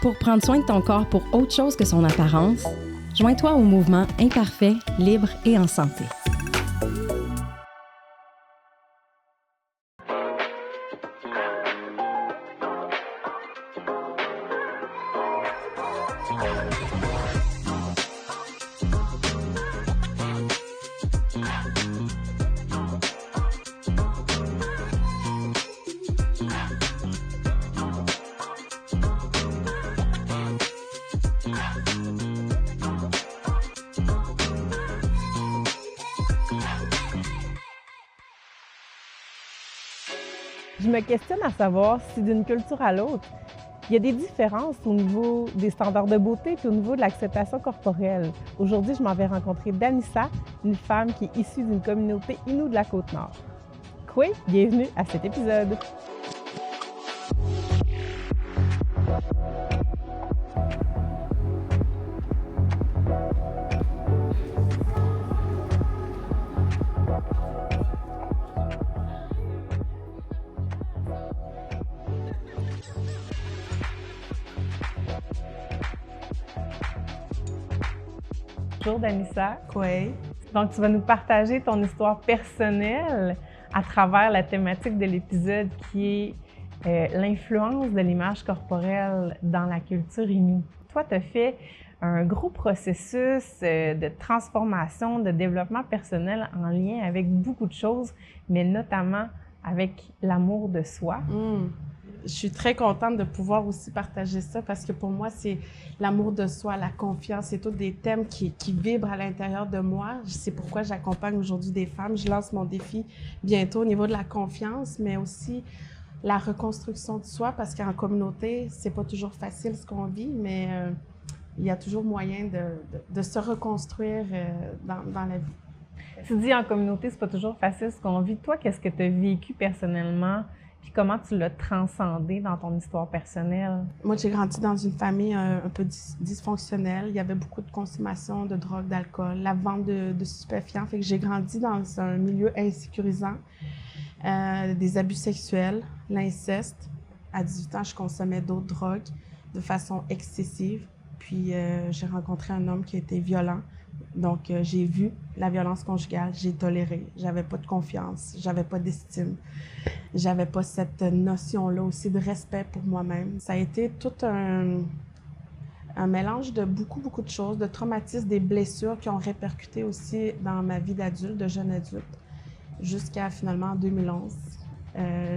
Pour prendre soin de ton corps pour autre chose que son apparence, joins-toi au mouvement Imparfait, libre et en santé. Je me questionne à savoir si d'une culture à l'autre, il y a des différences au niveau des standards de beauté et au niveau de l'acceptation corporelle. Aujourd'hui, je m'en vais rencontrer Danissa, une femme qui est issue d'une communauté Innu de la Côte-Nord. Kwe, bienvenue à cet épisode. Bonjour Danissa. Oui. Donc, tu vas nous partager ton histoire personnelle à travers la thématique de l'épisode qui est l'influence de l'image corporelle dans la culture Innu. Toi, tu as fait un gros processus de transformation, de développement personnel en lien avec beaucoup de choses, mais notamment avec l'amour de soi. Je suis très contente de pouvoir aussi partager ça parce que pour moi, c'est l'amour de soi, la confiance, c'est tous des thèmes qui vibrent à l'intérieur de moi. C'est pourquoi j'accompagne aujourd'hui des femmes. Je lance mon défi bientôt au niveau de la confiance, mais aussi la reconstruction de soi parce qu'en communauté, c'est pas toujours facile ce qu'on vit, mais il y a toujours moyen de se reconstruire dans la vie. Tu dis en communauté, c'est pas toujours facile ce qu'on vit. Toi, qu'est-ce que tu as vécu personnellement? Puis comment tu l'as transcendé dans ton histoire personnelle? Moi, j'ai grandi dans une famille un peu dysfonctionnelle. Il y avait beaucoup de consommation de drogue, d'alcool, la vente de stupéfiants. Fait que j'ai grandi dans un milieu insécurisant, des abus sexuels, l'inceste. À 18 ans, je consommais d'autres drogues de façon excessive. Puis j'ai rencontré un homme qui était violent. Donc, j'ai vu la violence conjugale, j'ai toléré. J'avais pas de confiance, j'avais pas d'estime. J'avais pas cette notion-là aussi de respect pour moi-même. Ça a été tout un mélange de beaucoup de choses, de traumatismes, des blessures qui ont répercuté aussi dans ma vie d'adulte, de jeune adulte, jusqu'à finalement en 2011.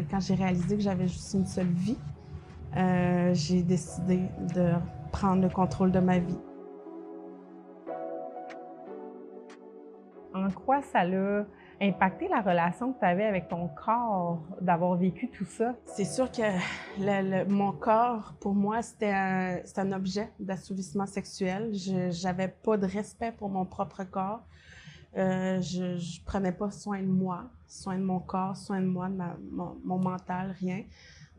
Quand j'ai réalisé que j'avais juste une seule vie, j'ai décidé de prendre le contrôle de ma vie. En quoi ça l'a impacté la relation que tu avais avec ton corps, d'avoir vécu tout ça? C'est sûr que mon corps, pour moi, c'est un objet d'assouvissement sexuel. Je n'avais pas de respect pour mon propre corps. Je prenais pas soin de moi, soin de mon corps, soin de moi, de mon mental, rien.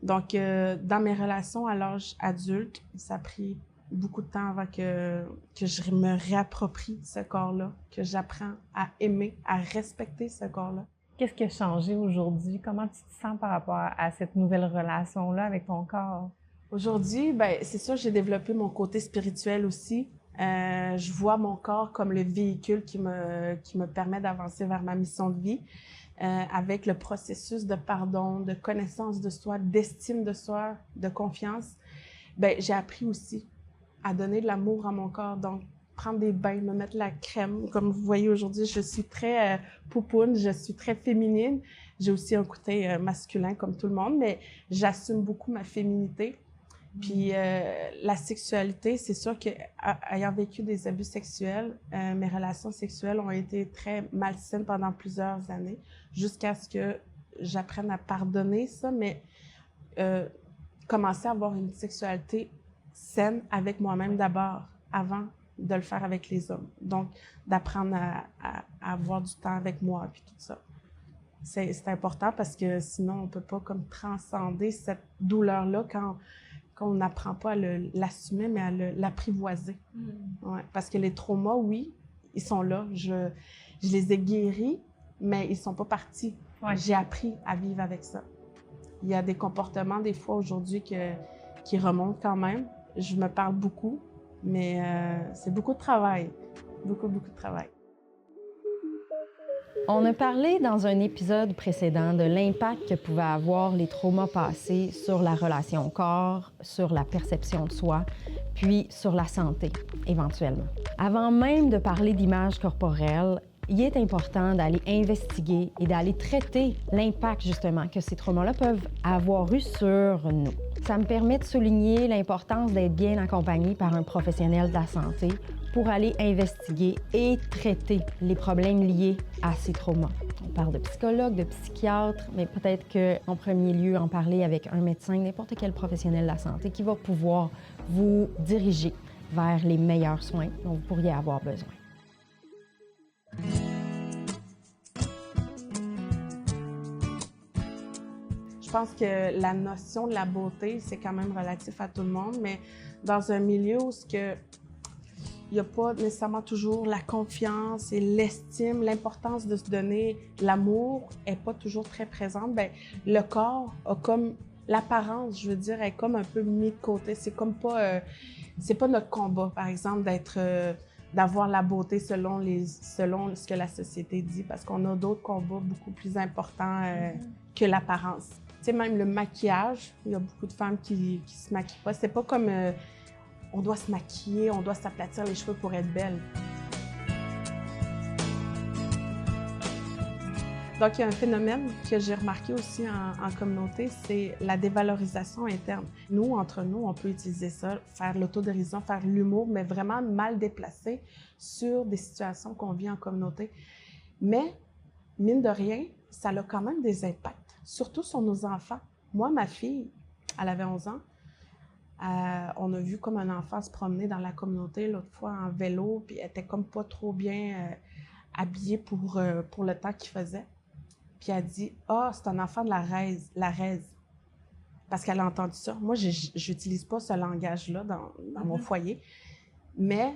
Donc, dans mes relations à l'âge adulte, ça a pris beaucoup de temps avant que je me réapproprie ce corps-là, que j'apprends à aimer, à respecter ce corps-là. Qu'est-ce qui a changé aujourd'hui? Comment tu te sens par rapport à cette nouvelle relation-là avec ton corps? Aujourd'hui, ben c'est sûr, j'ai développé mon côté spirituel aussi. Je vois mon corps comme le véhicule qui me permet d'avancer vers ma mission de vie, avec le processus de pardon, de connaissance de soi, d'estime de soi, de confiance. Ben j'ai appris aussi à donner de l'amour à mon corps, donc prendre des bains, me mettre la crème. Comme vous voyez aujourd'hui, je suis très poupoune, je suis très féminine. J'ai aussi un côté masculin comme tout le monde, mais j'assume beaucoup ma féminité. Puis la sexualité, c'est sûr qu'ayant vécu des abus sexuels, mes relations sexuelles ont été très malsaines pendant plusieurs années, jusqu'à ce que j'apprenne à pardonner ça, mais commencer à avoir une sexualité saine avec moi-même d'abord, avant de le faire avec les hommes. Donc, d'apprendre à avoir du temps avec moi, puis tout ça. C'est important parce que sinon, on ne peut pas comme transcender cette douleur-là quand on n'apprend pas à l'assumer, mais à l'apprivoiser. Ouais. Parce que les traumas, oui, ils sont là. Je les ai guéris, mais ils ne sont pas partis. Ouais. J'ai appris à vivre avec ça. Il y a des comportements, des fois, aujourd'hui, qui remontent quand même. je me parle beaucoup, mais c'est beaucoup de travail, beaucoup de travail. On a parlé dans un épisode précédent de l'impact que pouvaient avoir les traumas passés sur la relation au corps, sur la perception de soi, puis sur la santé, éventuellement. Avant même de parler d'image corporelle, il est important d'aller investiguer et d'aller traiter l'impact, justement, que ces traumas-là peuvent avoir eu sur nous. Ça me permet de souligner l'importance d'être bien accompagné par un professionnel de la santé pour aller investiguer et traiter les problèmes liés à ces traumas. On parle de psychologue, de psychiatre, mais peut-être qu'en premier lieu, en parler avec un médecin, n'importe quel professionnel de la santé qui va pouvoir vous diriger vers les meilleurs soins dont vous pourriez avoir besoin. Je pense que la notion de la beauté, c'est quand même relatif à tout le monde, mais dans un milieu où il n'y a pas nécessairement toujours la confiance et l'estime, l'importance de se donner l'amour n'est pas toujours très présente, bien, le corps a comme l'apparence, je veux dire, est comme un peu mis de côté. C'est comme pas, c'est pas notre combat, par exemple, d'avoir la beauté selon ce que la société dit, parce qu'on a d'autres combats beaucoup plus importants que l'apparence. Tu sais, même le maquillage, il y a beaucoup de femmes qui se maquillent pas. C'est pas comme on doit se maquiller, on doit s'aplatir les cheveux pour être belle. Donc, il y a un phénomène que j'ai remarqué aussi en communauté, c'est la dévalorisation interne. Nous, entre nous, on peut utiliser ça, faire l'autodérision, faire l'humour, mais vraiment mal déplacé sur des situations qu'on vit en communauté. Mais, mine de rien, ça a quand même des impacts, surtout sur nos enfants. Moi, ma fille, elle avait 11 ans. On a vu comme un enfant se promener dans la communauté l'autre fois en vélo, puis elle était comme pas trop bien habillée pour le temps qu'il faisait. Puis elle dit « Ah, c'est un enfant de la raise. » Parce qu'elle a entendu ça. Moi, je n'utilise pas ce langage-là dans mon foyer, mais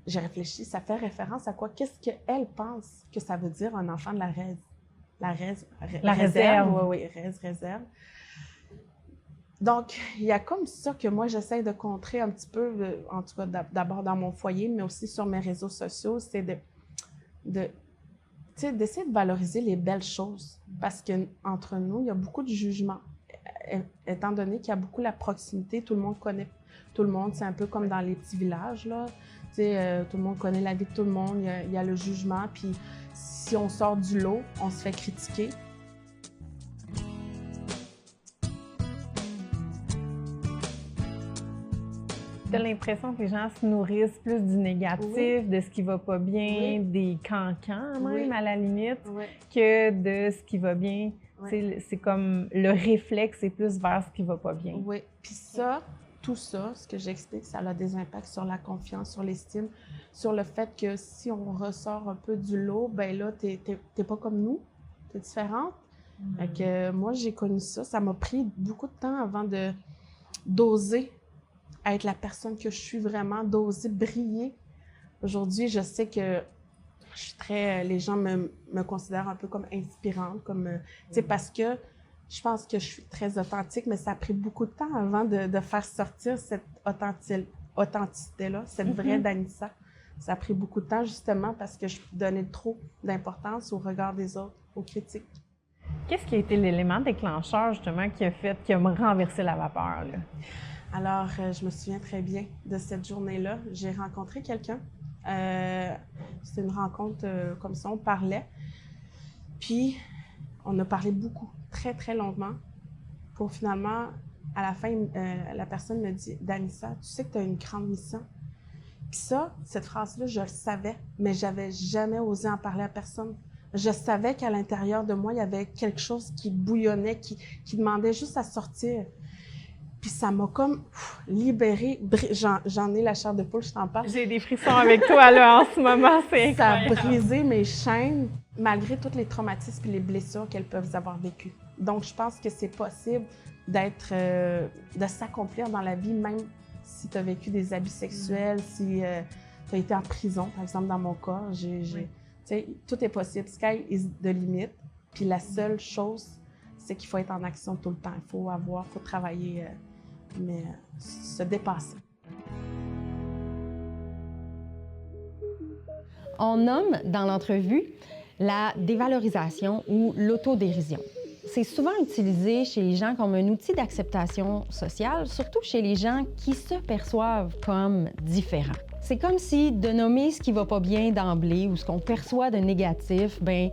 j'ai réfléchi, ça fait référence à quoi? Qu'est-ce qu'elle pense que ça veut dire un enfant de la raise? La réserve. Oui, réserve. Donc, il y a comme ça que moi, j'essaie de contrer un petit peu, en tout cas d'abord dans mon foyer, mais aussi sur mes réseaux sociaux, c'est d'essayer de valoriser les belles choses. Parce qu'entre nous, il y a beaucoup de jugements. Étant donné qu'il y a beaucoup la proximité, tout le monde connaît tout le monde. C'est un peu comme dans les petits villages, là. Tout le monde connaît la vie de tout le monde. Il y a le jugement. Puis si on sort du lot, on se fait critiquer. Tu as l'impression que les gens se nourrissent plus du négatif, de ce qui va pas bien, des cancans même à la limite, que de ce qui va bien. C'est comme le réflexe est plus vers ce qui va pas bien. Oui, puis tout ça, ce que j'explique, ça a des impacts sur la confiance, sur l'estime, sur le fait que si on ressort un peu du lot, ben là, t'es pas comme nous, t'es différente. Fait que moi, j'ai connu ça. Ça m'a pris beaucoup de temps avant d'oser être la personne que je suis vraiment, d'oser briller. Aujourd'hui, je sais que je suis les gens me considèrent un peu comme inspirante, parce que je pense que je suis très authentique, mais ça a pris beaucoup de temps avant de faire sortir cette authenticité-là, cette vraie Danissa. Ça a pris beaucoup de temps, justement, parce que je donnais trop d'importance au regard des autres, aux critiques. Qu'est-ce qui a été l'élément déclencheur, justement, qui a renversé la vapeur, là? Alors, je me souviens très bien de cette journée-là. J'ai rencontré quelqu'un. C'était une rencontre comme ça, on parlait. Puis, on a parlé beaucoup, très, très longuement. Pour finalement, à la fin, la personne me dit « Danissa, tu sais que tu as une grande mission. » Puis ça, cette phrase-là, je le savais, mais j'avais jamais osé en parler à personne. Je savais qu'à l'intérieur de moi, il y avait quelque chose qui bouillonnait, qui demandait juste à sortir. Puis ça m'a comme libérée. J'en ai la chair de poule, je t'en parle. J'ai des frissons avec toi là en ce moment, c'est incroyable. Ça a brisé mes chaînes, malgré tous les traumatismes et les blessures qu'elles peuvent avoir vécues. Donc, je pense que c'est possible de s'accomplir dans la vie, même si tu as vécu des abus sexuels, si tu as été en prison, par exemple, dans mon cas. Tout est possible. Sky is the limit. Puis la seule chose, c'est qu'il faut être en action tout le temps. Il faut travailler se dépasser. On nomme dans l'entrevue la dévalorisation ou l'autodérision. C'est souvent utilisé chez les gens comme un outil d'acceptation sociale, surtout chez les gens qui se perçoivent comme différents. C'est comme si de nommer ce qui va pas bien d'emblée ou ce qu'on perçoit de négatif, bien,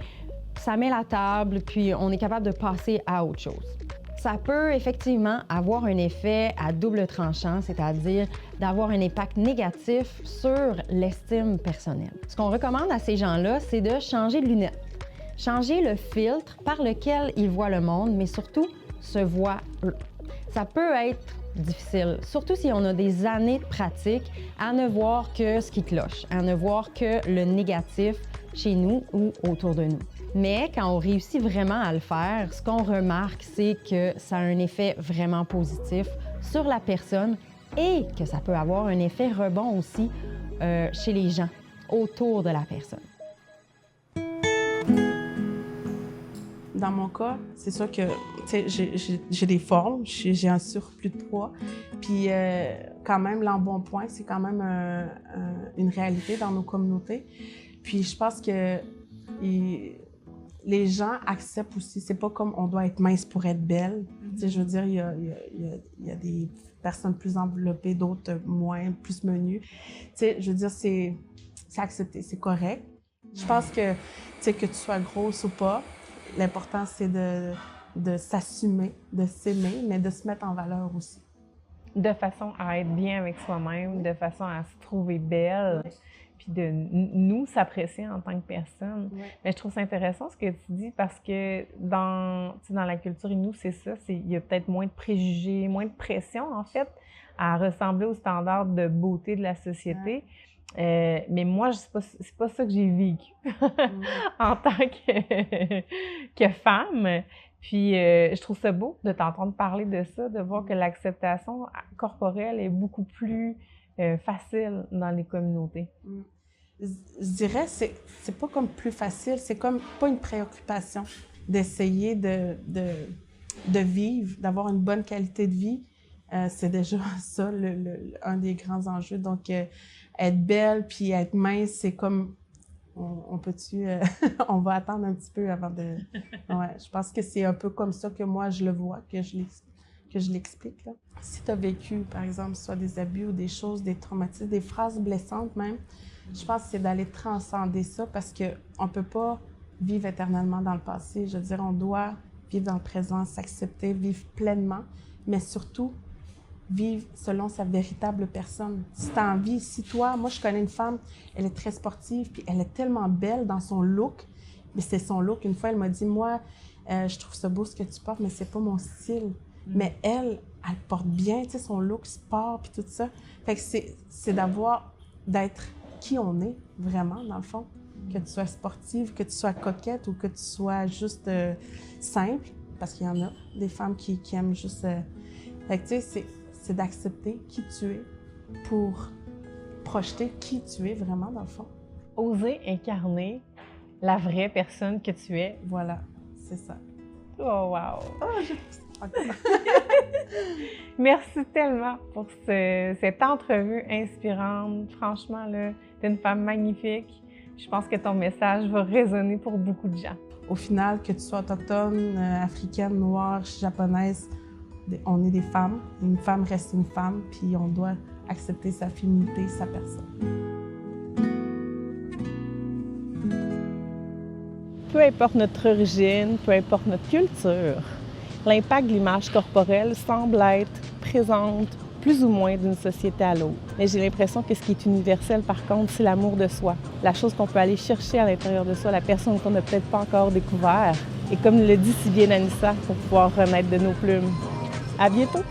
ça met la table, puis on est capable de passer à autre chose. Ça peut effectivement avoir un effet à double tranchant, c'est-à-dire d'avoir un impact négatif sur l'estime personnelle. Ce qu'on recommande à ces gens-là, c'est de changer de lunettes, changer le filtre par lequel ils voient le monde, mais surtout se voient eux. Ça peut être difficile, surtout si on a des années de pratique à ne voir que ce qui cloche, à ne voir que le négatif chez nous ou autour de nous. Mais quand on réussit vraiment à le faire, ce qu'on remarque, c'est que ça a un effet vraiment positif sur la personne et que ça peut avoir un effet rebond aussi chez les gens autour de la personne. Dans mon cas, c'est sûr que j'ai des formes, j'ai un surplus de poids, puis quand même, l'embonpoint, c'est quand même une réalité dans nos communautés. Puis je pense que les gens acceptent aussi. C'est pas comme on doit être mince pour être belle. Mm-hmm. Je veux dire, il y a des personnes plus enveloppées, d'autres moins, plus menues. Je veux dire, c'est accepté, c'est correct. Je pense que tu sois grosse ou pas, l'important, c'est de s'assumer, de s'aimer, mais de se mettre en valeur aussi. De façon à être bien avec soi-même, de façon à se trouver belle. Oui. Puis de nous s'apprécier en tant que personne. Oui. Mais je trouve ça intéressant ce que tu dis parce que dans la culture Innu, c'est ça, il y a peut-être moins de préjugés, moins de pression en fait à ressembler aux standards de beauté de la société. Ouais. Mais moi, c'est pas ça que j'ai vécu en tant que femme. Puis je trouve ça beau de t'entendre parler de ça, de voir que l'acceptation corporelle est beaucoup plus facile dans les communautés. Je dirais, c'est pas comme plus facile, c'est comme pas une préoccupation d'essayer de vivre, d'avoir une bonne qualité de vie. C'est déjà ça, un des grands enjeux. Donc, être belle puis être mince, c'est comme, on peut-tu, on va attendre un petit peu avant de... Ouais, je pense que c'est un peu comme ça que moi, je le vois, que je l'explique. Là. Si tu as vécu, par exemple, soit des abus ou des choses, des traumatismes, des phrases blessantes même, je pense que c'est d'aller transcender ça parce qu'on ne peut pas vivre éternellement dans le passé. Je veux dire, on doit vivre dans le présent, s'accepter, vivre pleinement, mais surtout vivre selon sa véritable personne. Si tu as envie, moi je connais une femme, elle est très sportive, puis elle est tellement belle dans son look, mais c'est son look. Une fois, elle m'a dit, moi, je trouve ça beau ce que tu portes, mais c'est pas mon style. Mais elle porte bien, tu sais, son look sport, puis tout ça. Fait que c'est d'être qui on est, vraiment, dans le fond. Que tu sois sportive, que tu sois coquette ou que tu sois juste simple, parce qu'il y en a des femmes qui aiment juste... Fait que, tu sais, c'est d'accepter qui tu es pour projeter qui tu es vraiment, dans le fond. Oser incarner la vraie personne que tu es. Voilà, c'est ça. Oh, wow! Merci tellement pour cette entrevue inspirante. Franchement, là, t'es une femme magnifique. Je pense que ton message va résonner pour beaucoup de gens. Au final, que tu sois autochtone, africaine, noire, japonaise, on est des femmes. Une femme reste une femme, puis on doit accepter sa féminité, sa personne. Peu importe notre origine, peu importe notre culture, l'impact de l'image corporelle semble être présente plus ou moins d'une société à l'autre. Mais j'ai l'impression que ce qui est universel, par contre, c'est l'amour de soi. La chose qu'on peut aller chercher à l'intérieur de soi, la personne qu'on n'a peut-être pas encore découvert. Et comme le dit si bien Anissa, pour pouvoir renaître de nos plumes. À bientôt!